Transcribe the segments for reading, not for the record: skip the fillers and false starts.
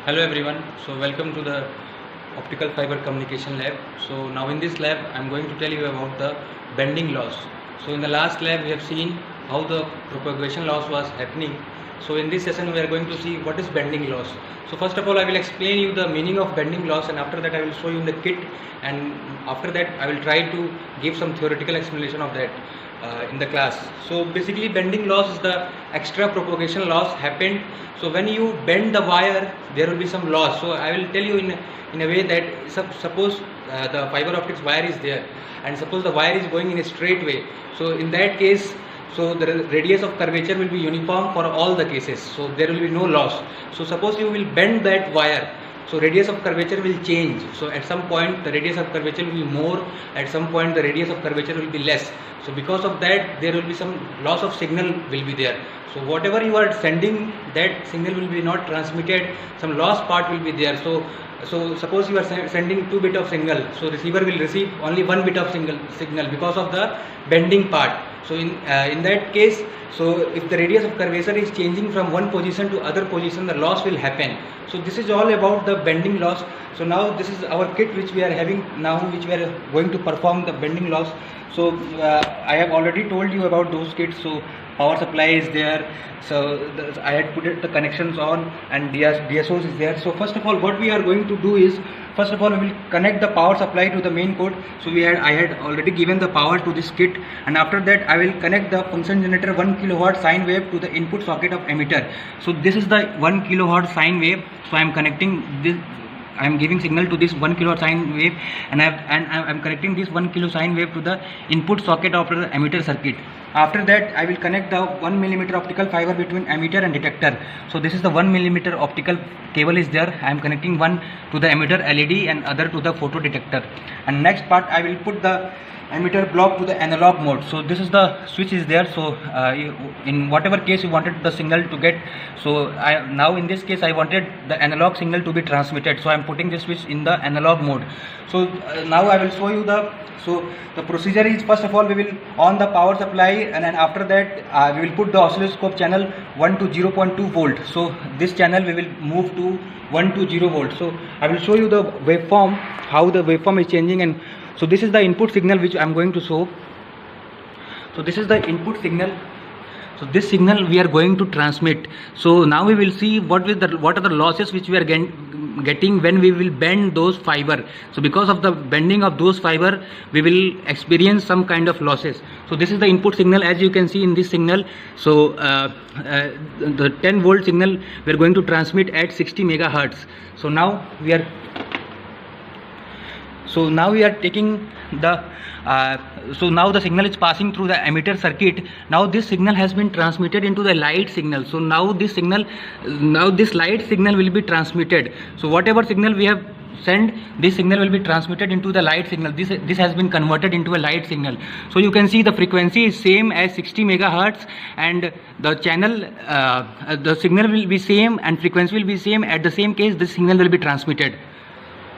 Hello everyone, so welcome to the optical fiber communication lab. So now in this lab I am going to tell you about the bending loss. So in the last lab we have seen how the propagation loss was happening. So in this session we are going to see what is bending loss. So first of all I will explain you the meaning of bending loss, and after that I will show you in the kit, and after that I will try to give some theoretical explanation of that in the class. So basically bending loss is the extra propagation loss happened. So when you bend the wire there will be some loss. So I will tell you in a way that suppose the fiber optics wire is there, and suppose the wire is going in a straight way. So in that case, so the radius of curvature will be uniform for all the cases, so there will be no loss. So suppose you will bend that wire, so radius of curvature will change. So at some point the radius of curvature will be more, at some point the radius of curvature will be less. So because of that there will be some loss of signal will be there. So whatever you are sending, that signal will be not transmitted, some loss part will be there. So suppose you are sending 2 bit of signal, so receiver will receive only 1 bit of signal because of the bending part. So in that case, so if the radius of curvature is changing from one position to other position, the loss will happen. So this is all about the bending loss. So now this is our kit which we are having now, which we are going to perform the bending loss. So I have already told you about those kits. So power supply is there, so I had put the connections on, and DSOs is there. So first of all what we are going to do is, first of all we will connect the power supply to the main code. So I had already given the power to this kit, and after that I will connect the function generator 1 kilowatt sine wave to the input socket of emitter. So this is the 1 kilowatt sine wave. So I am connecting this, I am giving signal to this 1 kilowatt sine wave, and I am connecting this 1 kilo sine wave to the input socket of the emitter circuit. After that I will connect the 1 millimeter optical fiber between emitter and detector. So this is the 1 millimeter optical cable is there. I am connecting one to the emitter LED and other to the photo detector. And next part I will put the emitter block to the analog mode. So this is the switch is there. So in whatever case you wanted the signal to get, so now in this case I wanted the analog signal to be transmitted, so I am putting this switch in the analog mode. So now I will show you the procedure is, first of all we will on the power supply, and then after that we will put the oscilloscope channel 1 to 0.2 volt. So this channel we will move to 1 to 0 volt. So I will show you the waveform, how the waveform is changing. And so this is the input signal which I am going to show. So this is the input signal. So this signal we are going to transmit. So now we will see what are the losses which we are getting when we will bend those fiber. So because of the bending of those fiber we will experience some kind of losses. So this is the input signal, as you can see in this signal. So the 10 volt signal we are going to transmit at 60 megahertz. So now we are taking the so now the signal is passing through the emitter circuit. Now this signal has been transmitted into the light signal. So now this light signal will be transmitted. So whatever signal we have sent, this signal will be transmitted into the light signal. This has been converted into a light signal. So you can see the frequency is same as 60 megahertz, and the channel the signal will be same and frequency will be same. At the same case this signal will be transmitted.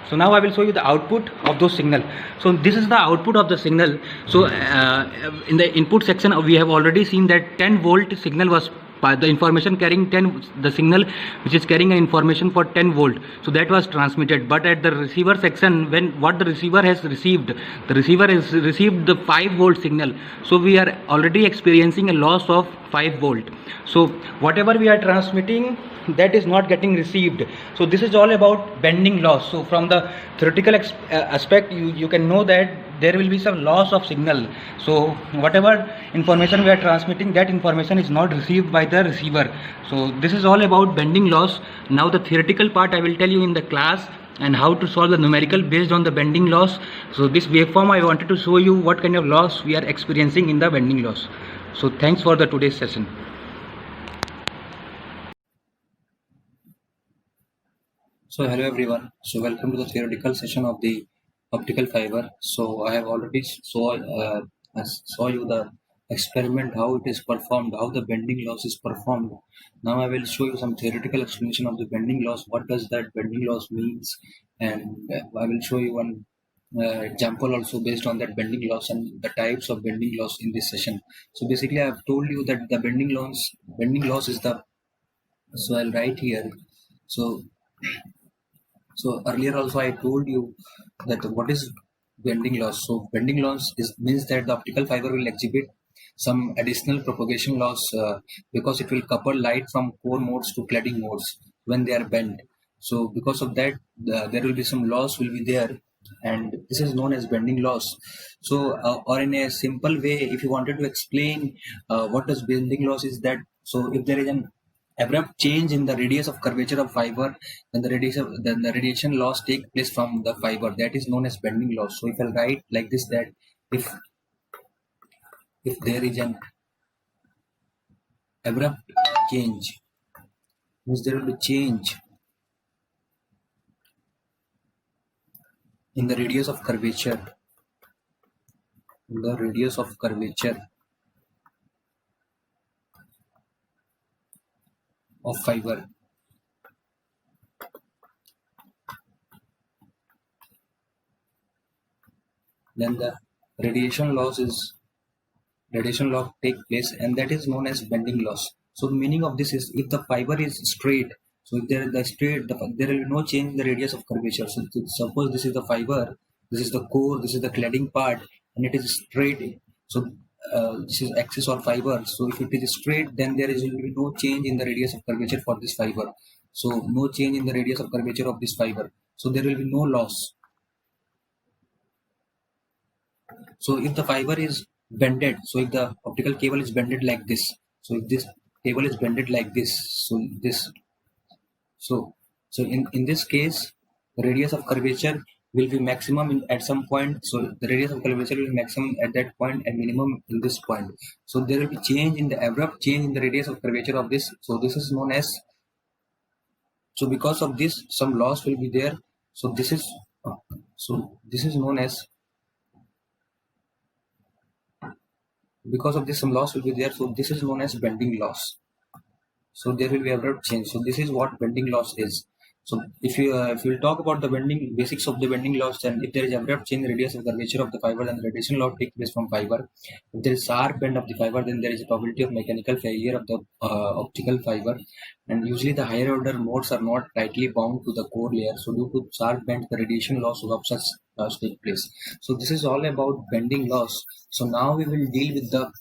So now I will show you the output of those signal. So this is the output of the signal. So in the input section we have already seen that 10 volt signal was the information carrying 10, the signal which is carrying an information for 10 volt. So that was transmitted. But at the receiver section, what the receiver has received, the receiver has received the 5 volt signal. So we are already experiencing a loss of 5 volt. So whatever we are transmitting, that is not getting received. So this is all about bending loss. So from the theoretical aspect you can know that there will be some loss of signal. So whatever information we are transmitting, that information is not received by the receiver. So this is all about bending loss. Now the theoretical part I will tell you in the class, and how to solve the numerical based on the bending loss. So this waveform I wanted to show you what kind of loss we are experiencing in the bending loss. So thanks for the today's session. So hello everyone. So welcome to the theoretical session of the optical fiber. So I have already saw you the experiment, how it is performed, how the bending loss is performed. Now I will show you some theoretical explanation of the bending loss. What does that bending loss means? And I will show you one example also based on that bending loss and the types of bending loss in this session. So basically I have told you that the bending loss is the, so I'll write here. So So earlier also I told you that what is bending loss. So bending loss means that the optical fiber will exhibit some additional propagation loss because it will couple light from core modes to cladding modes when they are bent. So because of that, there will be some loss will be there, and this is known as bending loss. So or in a simple way, if you wanted to explain what does bending loss is, that so if there is an abrupt change in the radius of curvature of fiber, then the radiation loss take place from the fiber, that is known as bending loss. So if I write like this, that if there is an abrupt change, means there will be change in the radius of curvature, in the radius of curvature of fiber, then the radiation loss take place, and that is known as bending loss. So the meaning of this is, if the fiber is straight, so if there will be no change in the radius of curvature. So suppose this is the fiber, this is the core, this is the cladding part, and it is straight. So this is axis or fiber. So if it is straight, then there will be no change in the radius of curvature for this fiber. So no change in the radius of curvature of this fiber. So there will be no loss. So if the fiber is bended, so if the optical cable is bended like this, so if this cable is bended like this, so this, so in this case, the radius of curvature will be maximum at some point. So the radius of curvature will be maximum at that point and minimum in this point. So there will be change in the abrupt change in the radius of curvature of this. So this is known as, so because of this some loss will be there. So this is known as, because of this some loss will be there. So this is known as bending loss. So there will be abrupt change. So this is what bending loss is. So if you talk about the bending basics of the bending loss, then if there is abrupt change in radius of curvature of the fiber, then the radiation loss takes place from fiber. If there is sharp bend of the fiber, then there is a probability of mechanical failure of the optical fiber. And usually the higher order modes are not tightly bound to the core layer. So due to sharp bend, the radiation loss of such take place. So this is all about bending loss. So now we will deal with the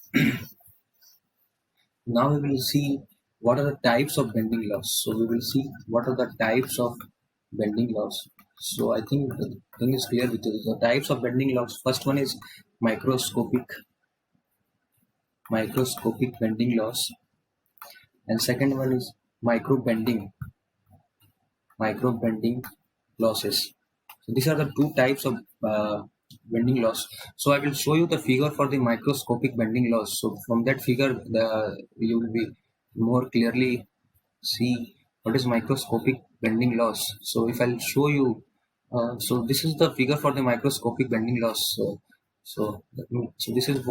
now we will see what are the types of bending loss. So we will see what are the types of bending loss. So I think the thing is clear with you. The types of bending loss. First one is microscopic bending loss, and second one is micro bending losses. So these are the two types of bending loss. So I will show you the figure for the microscopic bending loss. So from that figure, you will be more clearly see what is microscopic bending loss. So if I'll show you, so this is the figure for the microscopic bending loss. So this is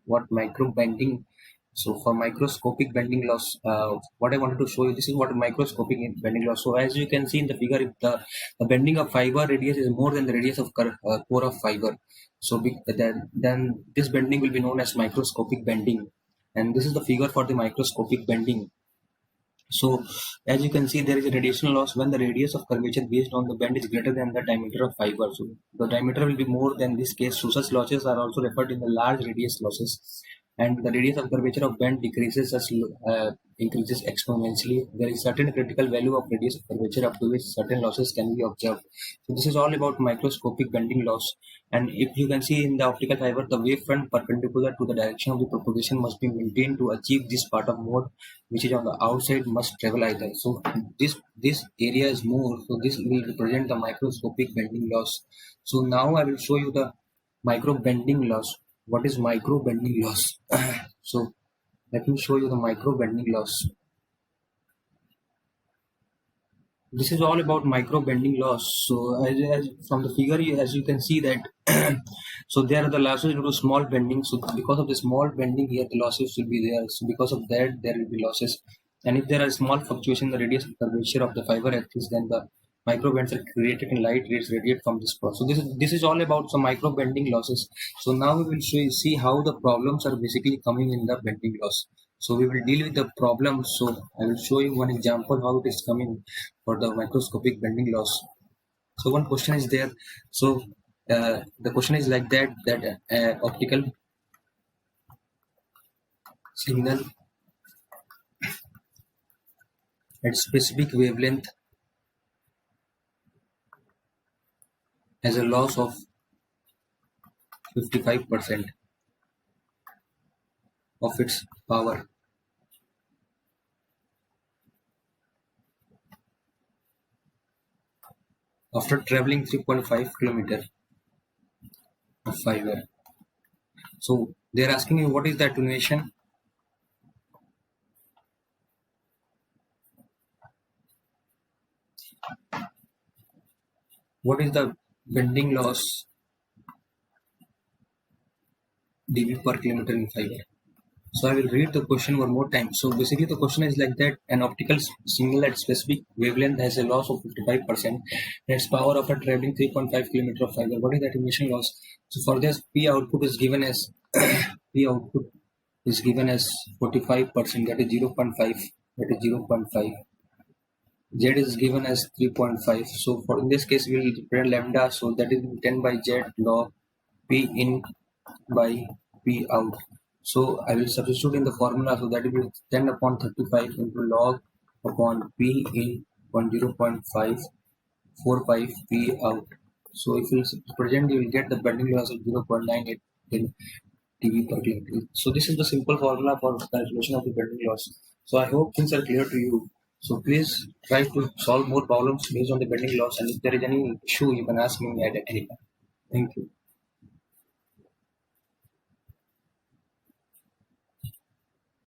what micro bending. So for microscopic bending loss, what I wanted to show you, this is what microscopic bending loss. So as you can see in the figure, if the bending of fiber radius is more than the radius of core of fiber, so then this bending will be known as microscopic bending. And this is the figure for the microscopic bending. So as you can see, there is a radiation loss when the radius of curvature based on the bend is greater than the diameter of fiber. So the diameter will be more than this case. So such losses are also referred in the large radius losses. And the radius of curvature of bend decreases as increases exponentially. There is certain critical value of radius of curvature up to which certain losses can be observed. So this is all about microscopic bending loss. And if you can see in the optical fiber, the wavefront perpendicular to the direction of the propagation must be maintained to achieve this part of mode, which is on the outside must travel either. So this area is more. So this will represent the microscopic bending loss. So now I will show you the micro bending loss. What is micro bending loss? So let me show you the micro bending loss. This is all about micro bending loss. So as from the figure, as you can see that so there are the losses due to small bending. So because of the small bending here, the losses will be there. So because of that, there will be losses. And if there are small fluctuation in the radius of curvature of the fiber axis, then the micro bends are created and light rays radiate from this spot. So this is all about some micro bending losses. So now we will see how the problems are basically coming in the bending loss. So we will deal with the problem. So I will show you one example how it is coming for the microscopic bending loss. So one question is there. So the question is like that optical signal at specific wavelength has a loss of 55% of its power. After traveling 3.5 kilometer of fiber. So they are asking you what is the attenuation. What is the bending loss dB per kilometer in fiber? So I will read the question one more time. So basically the question is like that an optical signal at specific wavelength has a loss of 55%. Its power after traveling 3.5 km of fiber. What is the attenuation loss? So for this P output is given as P output is given as 45%, that is 0.5, that is 0.5. Z is given as 3.5. So for in this case we will represent lambda, so that is 10 by Z log P in by P out. So I will substitute in the formula, so that will be 10 upon 35 into log upon P in 0.545 P out. So if you present, you will get the bending loss of 0.98 in dB per kilometer. So this is the simple formula for calculation of the bending loss. So I hope things are clear to you. So please try to solve more problems based on the bending loss, and if there is any issue you can ask me at any time. Thank you.